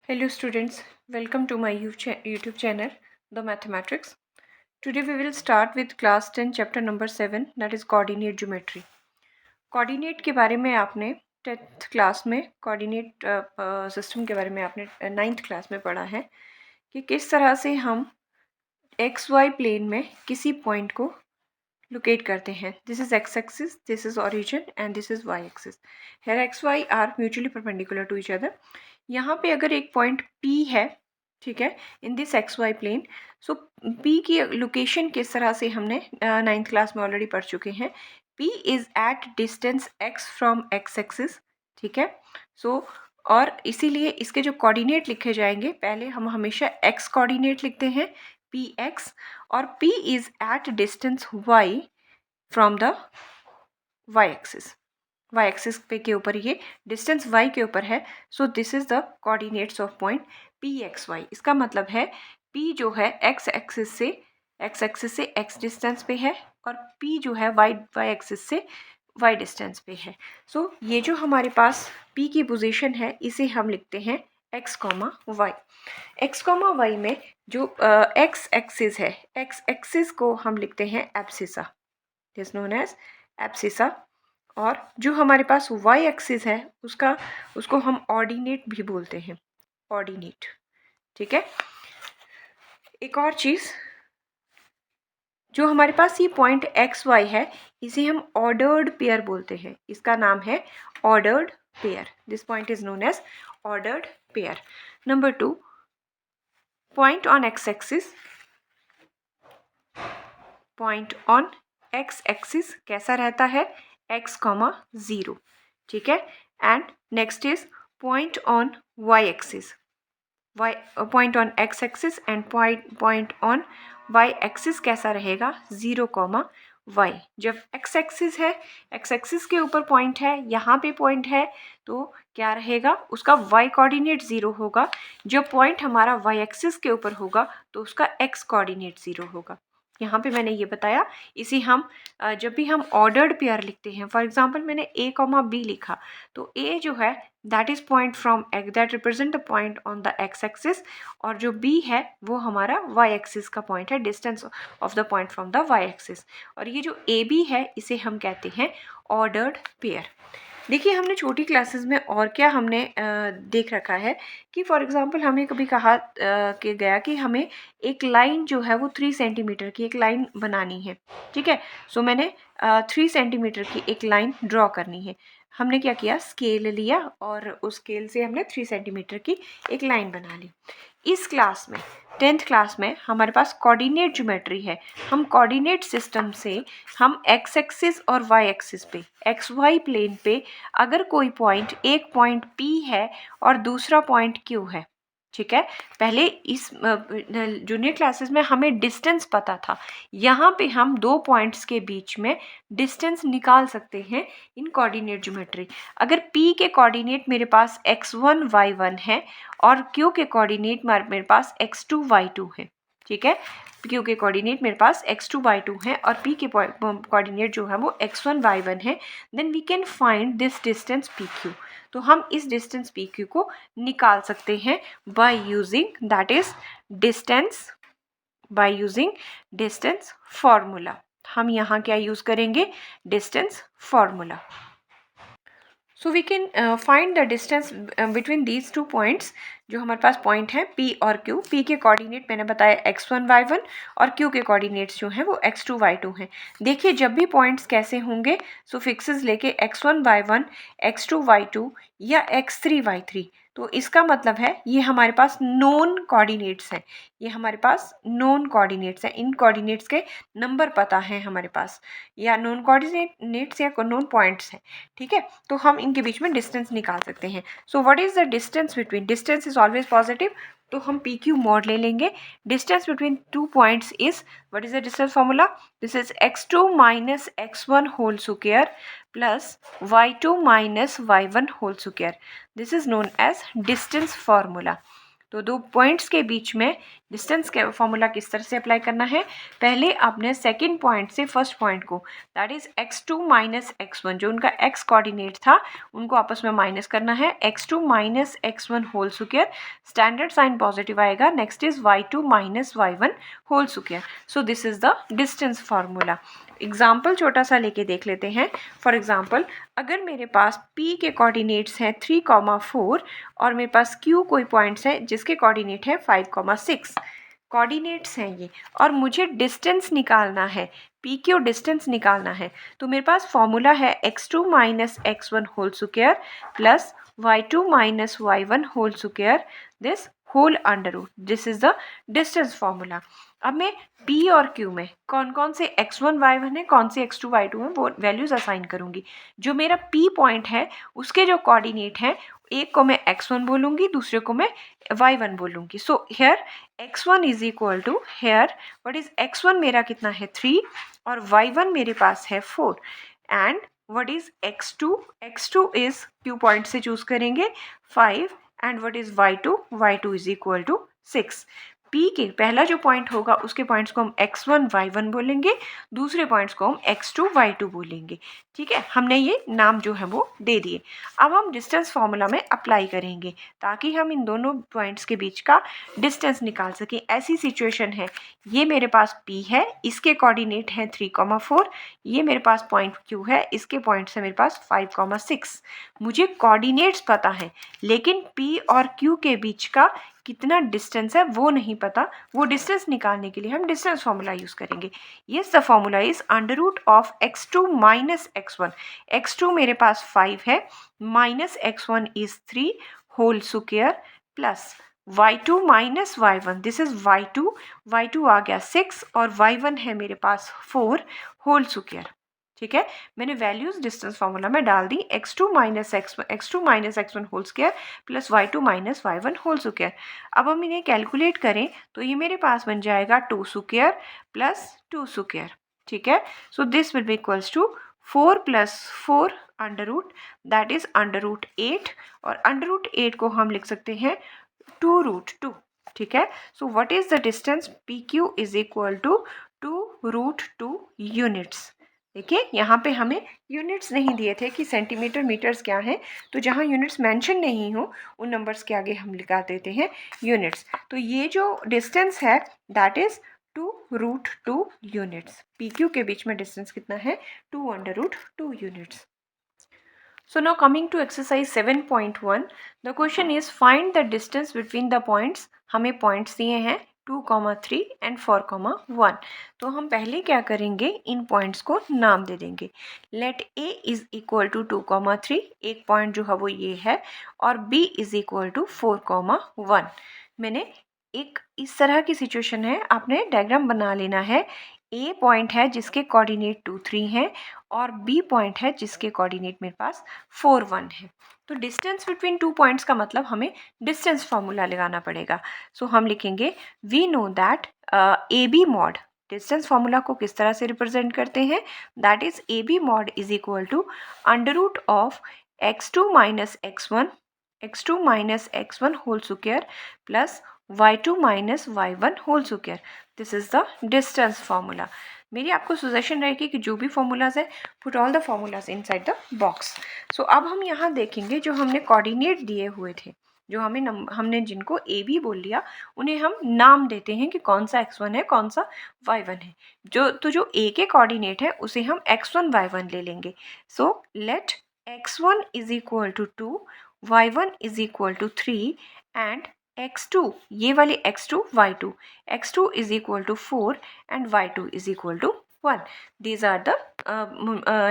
Hello students, welcome to my YouTube channel, The Mathematics. Today we will start with class 10 chapter number 7 that is coordinate geometry. Coordinate के बारे में आपने 10th class में coordinate system के बारे में आपने 9th क्लास में पढ़ा है कि किस तरह से हम एक्स वाई प्लेन में किसी पॉइंट को लोकेट करते हैं. This is x axis, this is origin and this is y axis. Here x y are mutually perpendicular to each other. यहाँ पे अगर एक पॉइंट P है, ठीक है, in this x y plane, so P की लोकेशन किस तरह से हमने 9th क्लास में ऑलरेडी पढ़ चुके हैं. P is at distance x from x axis, ठीक है. सो और इसीलिए इसके जो कोऑर्डिनेट लिखे जाएंगे, पहले हम हमेशा x कोऑर्डिनेट लिखते हैं Px, और P is at distance y from the y axis. y axis पे के ऊपर ये डिस्टेंस y के ऊपर है. So this is the coordinates of point Pxy. इसका मतलब है P जो है x एक्सिस से x डिस्टेंस पे है, और P जो है y एक्सिस से y डिस्टेंस पे है. सो ये जो हमारे पास P की पोजीशन है, इसे हम लिखते हैं x, y. x, y में जो x एक्सिस है, x एक्सिस को हम लिखते हैं abscissa, is known as abscissa. और जो हमारे पास y एक्सिस है, उसको हम ऑर्डिनेट भी बोलते हैं, ऑर्डिनेट, ठीक है. एक और चीज़, जो हमारे पास ये पॉइंट एक्स वाई है, इसे हम ऑर्डर्ड पेयर बोलते हैं. इसका नाम है ordered pair. This point is known as ordered pair. Number 2, point on x axis. Point on x axis कैसा रहता है, x, 0, ठीक है. And next is point on y axis. Point on x axis and point on y axis कैसा रहेगा, 0, y. जब x axis है, x axis के ऊपर पॉइंट है, यहाँ पे पॉइंट है, तो क्या रहेगा, उसका y कोऑर्डिनेट 0 होगा. जब पॉइंट हमारा y एक्सिस के ऊपर होगा, तो उसका x कोऑर्डिनेट 0 होगा. यहाँ पे मैंने ये बताया, इसी हम जब भी हम ऑर्डर्ड पेयर लिखते हैं, फॉर एग्जांपल मैंने a, b लिखा, तो a जो है that is point from x, that represent the point on the x axis, और जो b है वो हमारा y एक्सिस का पॉइंट है, distance of the point from the y axis. और ये जो a b है, इसे हम कहते हैं ऑर्डर्ड पेयर. देखिए, हमने छोटी क्लासेस में और क्या हमने देख रखा है कि फॉर एग्जांपल हमें कभी कहा कि गया कि हमें एक लाइन जो है वो 3 सेंटीमीटर की एक लाइन बनानी है, ठीक है. सो मैंने 3 सेंटीमीटर की एक लाइन ड्रॉ करनी है. हमने क्या किया, स्केल लिया और उस स्केल से हमने 3 सेंटीमीटर की एक लाइन बना ली. इस क्लास में 10th क्लास में हमारे पास कोऑर्डिनेट ज्योमेट्री है. हम कोऑर्डिनेट सिस्टम से हम x एक्सिस और y एक्सिस पे, एक्स वाई प्लेन पे अगर कोई पॉइंट, एक पॉइंट P है और दूसरा पॉइंट Q है, ठीक है. पहले इस जूनियर क्लासेस में हमें डिस्टेंस पता था. यहाँ पे हम दो पॉइंट्स के बीच में डिस्टेंस निकाल सकते हैं इन कोऑर्डिनेट ज्योमेट्री. अगर P के कोऑर्डिनेट मेरे पास x1 y1 है और Q के कोऑर्डिनेट मेरे पास x2 y2 है, ठीक है. Q के कोऑर्डिनेट मेरे पास x2 y2 है और P के कोऑर्डिनेट जो है वो x1 y1 है, then we can find this distance PQ. तो हम इस डिस्टेंस PQ को निकाल सकते हैं बाय यूजिंग डिस्टेंस फॉर्मूला. हम यहाँ क्या यूज करेंगे, distance formula. So we can find the distance between these 2 points. जो हमारे पास पॉइंट है P और Q. P के कोऑर्डिनेट मैंने बताया x1 y1 और Q के कोऑर्डिनेट्स जो हैं वो x2 y2 हैं. देखिए, जब भी पॉइंट्स कैसे होंगे, सो फिक्सेस लेके x1 y1, x2 y2 या x3 y3, तो इसका मतलब है ये हमारे पास नोन कोऑर्डिनेट्स हैं. ये हमारे पास नोन कोऑर्डिनेट्स हैं. इन कोऑर्डिनेट्स के नंबर पता है हमारे पास, या नोन कोऑर्डिनेट्स या नोन पॉइंट्स हैं, ठीक है. तो हम इनके बीच में डिस्टेंस निकाल सकते हैं. So what is the distance between, distance is always positive, तो हम PQ मॉड ले लेंगे. Distance between 2 points is, what is the distance formula, this is x2 minus x1 whole square plus y2 minus y1 whole square. This is known as distance formula. तो दो points के बीच में distance के formula किस तरह से apply करना है, पहले आपने सेकंड पॉइंट से फर्स्ट पॉइंट को that is x2 minus x1 जो उनका x कोऑर्डिनेट था उनको आपस में माइनस करना है, x2 minus x1 whole square, standard sign positive आएगा, next is y2 minus y1 whole square. So this is the distance formula. Example छोटा सा लेके देख लेते हैं। फॉर एग्जाम्पल अगर मेरे पास p के कोऑर्डिनेट्स हैं 3,4 और मेरे पास q कोई पॉइंट्स है जिसके कोऑर्डिनेट है 5,6, कोऑर्डिनेट्स हैं ये, और मुझे डिस्टेंस निकालना है, पी क्यू डिस्टेंस निकालना है, तो मेरे पास फॉर्मूला है x2 minus x1 whole square plus y2 minus y1 whole square this whole under root, this is the distance formula. अब मैं p और q में कौन कौन से x1 y1 है, कौन से x2 y2 है, वो वैल्यूज असाइन करूंगी। जो मेरा p पॉइंट है उसके जो कोऑर्डिनेट है, एक को मैं x1 बोलूंगी, दूसरे को मैं y1 बोलूंगी। So here x1 is equal to, here what is x1 मेरा कितना है 3 और y1 मेरे पास है 4 and what is x2, x2 is q point से चूज करेंगे 5 and what is y2, y2 is equal to 6। P के पहला जो पॉइंट होगा उसके पॉइंट्स को हम x1 y1 बोलेंगे, दूसरे पॉइंट्स को हम x2 y2 बोलेंगे। ठीक है, हमने ये नाम जो है वो दे दिए। अब हम डिस्टेंस फार्मूला में अप्लाई करेंगे ताकि हम इन दोनों पॉइंट्स के बीच का डिस्टेंस निकाल सकें। ऐसी सिचुएशन है, ये मेरे पास P है, इसके कोऑर्डिनेट हैं 3,4, ये मेरे पास पॉइंट Q है, इसके पॉइंट्स है मेरे पास 5,6। मुझे कोऑर्डिनेट्स पता है लेकिन P और Q के बीच का कितना डिस्टेंस है वो नहीं पता। वो डिस्टेंस निकालने के लिए हम डिस्टेंस फॉर्मूला यूज करेंगे। Yes, the formula is under root of x2 minus x1। x2 मेरे पास 5 है, minus x1 is 3 whole square plus y2 minus y1, this is y2, y2 आ गया 6 और y1 है मेरे पास 4 होल स्क्वायर। ठीक है, मैंने वैल्यूज डिस्टेंस फार्मूला में डाल दी, x2 minus x1 whole square plus y2 minus y1 whole square. अब हम इन्हें कैलकुलेट करें तो ये मेरे पास बन जाएगा 2 स्क्वायर प्लस 2 स्क्वायर। ठीक है, so this will be equals to 4 plus 4 under root, that is under root 8, और अंडर रूट 8 को हम लिख सकते हैं 2 रूट 2। ठीक है, so what is the distance, P Q is equal to 2 root 2 units. देखिए यहाँ पे हमें यूनिट्स नहीं दिए थे कि सेंटीमीटर मीटर्स क्या हैं, तो जहाँ यूनिट्स मेंशन नहीं हो उन नंबर्स के आगे हम लिखा देते हैं यूनिट्स। तो ये जो डिस्टेंस है that is 2 root 2 units. P Q के बीच में डिस्टेंस कितना है, 2 under root 2 units. So now coming to exercise 7.1, the question is find the distance between the points। हमें पॉइंट्स दिए हैं 2, 3 एंड 4, 1। तो हम पहले क्या करेंगे, इन पॉइंट्स को नाम दे देंगे। Let A is equal to 2, 3, एक पॉइंट जो है वो ये है, और B इज इक्वल टू 4, 1। मैंने एक इस तरह की सिचुएशन है, आपने डायग्राम बना लेना है। A पॉइंट है जिसके कोऑर्डिनेट 2, 3 है और B पॉइंट है जिसके कोऑर्डिनेट मेरे पास 4, 1 है। तो डिस्टेंस बिटवीन 2 पॉइंट्स का मतलब हमें डिस्टेंस फार्मूला लगाना पड़ेगा। सो हम लिखेंगे we know that AB mod, distance formula को किस तरह से रिप्रेजेंट करते हैं, that is AB mod is equal to under root of x2 minus x1 whole square plus y2 minus y1 whole square. This is the distance formula. मेरी आपको suggestion रहेगी कि जो भी फॉर्मूलाज है put all the formulas inside the box. So अब हम यहाँ देखेंगे जो हमने कोऑर्डिनेट दिए हुए थे, जो हमने जिनको ए बी बोल लिया, उन्हें हम नाम देते हैं कि कौन सा x1 है, कौन सा y1 है। जो ए के कोऑर्डिनेट है उसे हम x1 y1 ले लेंगे। So let x1 is equal to 2, y1 is equal to 3 and x2, ये वाले x2 y2, x2 is equal to 4 and y2 is equal to 1. These are the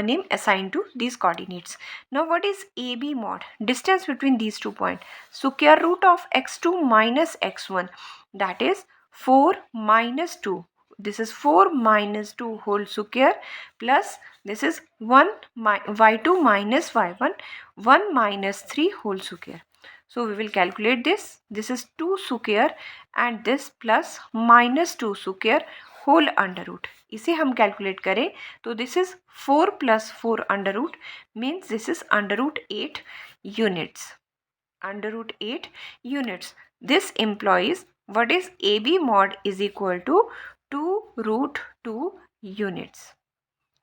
name assigned to these coordinates. Now what is AB mod? Distance between these 2 points. Square root of x2 minus x1, that is 4 minus 2. This is 4 minus 2 whole square plus this is y2 minus y1, 1 minus 3 whole square. So we will calculate this. This is 2 square and this plus minus 2 square whole under root. इसे हम calculate करें तो this is 4 plus 4 under root means this is under root 8 units. Under root 8 units. This implies what is AB mod is equal to 2 root 2 units.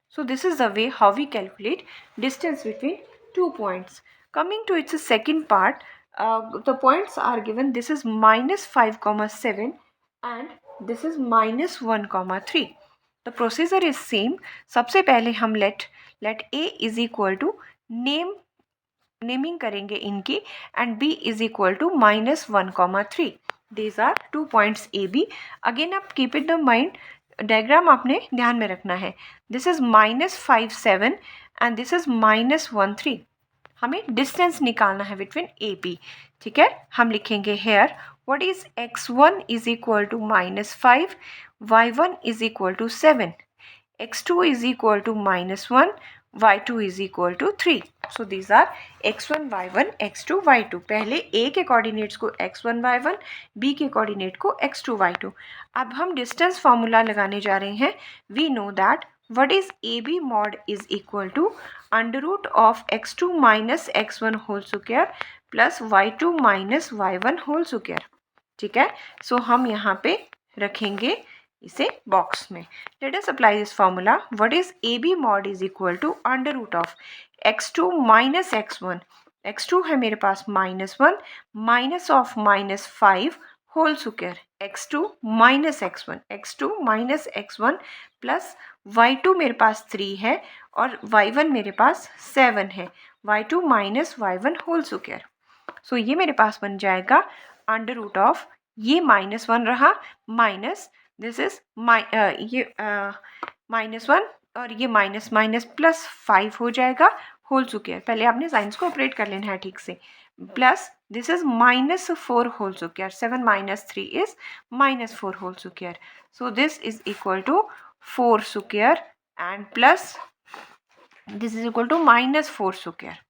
So this is the way how we calculate distance between 2 points. Coming to its second part, the points are given. This is -5, 7 and this is -1, 3. The procedure is same. सबसे पहले हम let A is equal to naming करेंगे इनकी and B is equal to -1, 3. These are 2 points AB. Again आप keep it the mind, diagram आपने ध्यान में रखना है. This is -5, 7 and this is -1, 3. हमें डिस्टेंस निकालना है बिटवीन ए बी. ठीक है, हम लिखेंगे here what is x1 is equal to -5, y1 is equal to 7, x2 is equal to -1, y2 is equal to 3. So these are x1, y1, x2, y2. पहले a के coordinates को x1, y1, b के coordinate को x2, y2. अब हम distance formula लगाने जा रहे हैं. We know that what is AB mod is equal to under root of x2 minus x1 whole square plus y2 minus y1 whole square. ठीक है, सो हम यहाँ पे रखेंगे इसे बॉक्स में. Let us apply this formula. What is A B mod is equal to under root of x2 minus x1. x2 है मेरे पास -1 minus of -5 whole square. x2 minus x1, x2 minus x1 plus y2 मेरे पास 3 है और y1 मेरे पास 7 है. y2 minus y1 whole square. सो ये मेरे पास बन जाएगा अंडर रूट ऑफ, ये -1 रहा माइनस दिस इज ये -1 और ये माइनस माइनस प्लस 5 हो जाएगा होल स्क्वायर. पहले आपने साइंस को ऑपरेट कर लेना है ठीक से. Plus this is -4 whole square. 7 minus 3 is -4 whole square. So this is equal to 4 square and plus this is equal to -4 square.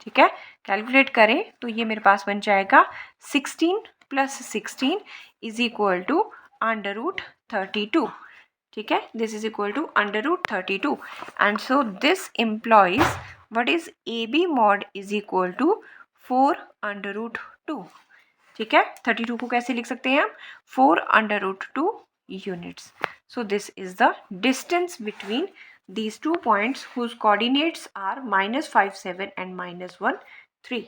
ठीक है, कैलकुलेट करें तो ये मेरे पास बन जाएगा 16 plus 16 is equal to under root 32. ठीक है, this is equal to under root 32 and so this implies what is A B mod is equal to 4 under root 2. ठीक है, 32 को कैसे लिख सकते हैं हम? 4 under root 2 units. So this is the distance between these 2 points whose coordinates are -5, 7 and -1, 3.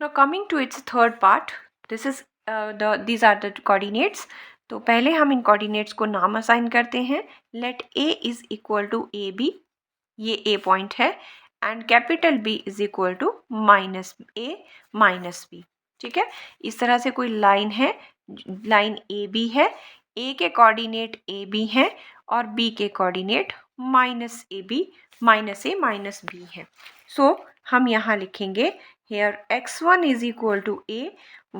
Now coming to its third part, this is these are the coordinates. तो पहले हम इन coordinates को नाम असाइन करते हैं. Let A is equal to AB, ये A point है and capital B is equal to -A -B. ठीक है, इस तरह से कोई लाइन है, लाइन AB है, A के कोऑर्डिनेट AB है और B के कोऑर्डिनेट -AB -A -B है. सो हम यहाँ लिखेंगे here x1 is equal to A,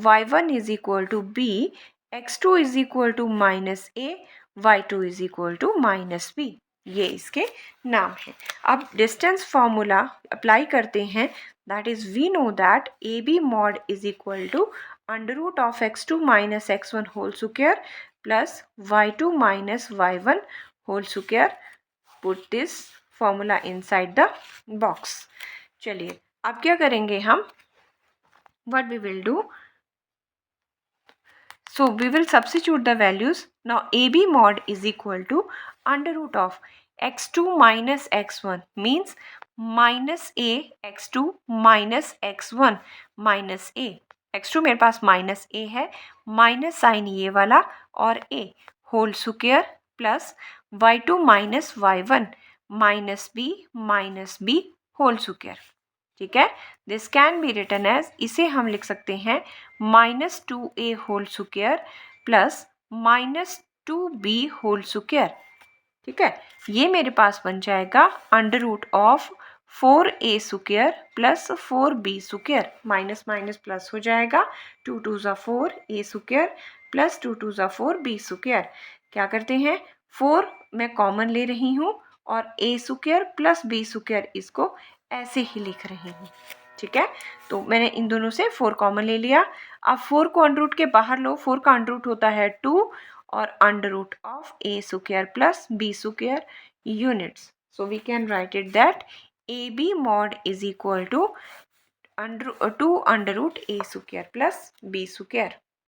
y1 is equal to B, x2 is equal to -A, y2 is equal to -B. ये इसके नाम है. अब डिस्टेंस फॉर्मूला अप्लाई करते हैं. That is we know that A B mod is equal to under root of x2 minus x1 whole square plus y2 minus y1 whole square. Put this formula inside the box. चलिए अब क्या करेंगे हम? What we will do? So we will substitute the values. Now AB mod is equal to under root of x2 minus x1 means minus a x2 minus x1 minus a. x2 मेरे पास minus a है, minus sign ये वाला और a whole square plus y2 minus y1 minus b whole square. ठीक है, this can be written as, इसे हम लिख सकते हैं -2a whole square plus -2b whole square. ठीक है, ये मेरे पास बन जाएगा under root of 4a square plus 4b square. Minus minus plus हो जाएगा. 2 2 ज़ा 4 a स्क्वायर प्लस 2 2 ज़ा 4 b स्क्वायर. क्या करते हैं, 4 मैं कॉमन ले रही हूँ और a square plus b square इसको ऐसे ही लिख रही हूँ. ठीक है, तो मैंने इन दोनों से 4 कॉमन ले लिया. अब 4 को अंडर रूट के बाहर लो. 4 का अंडर रूट होता है 2 और under root of a square plus b square units. So we can write it that A B mod is equal to 2 under root a square plus b square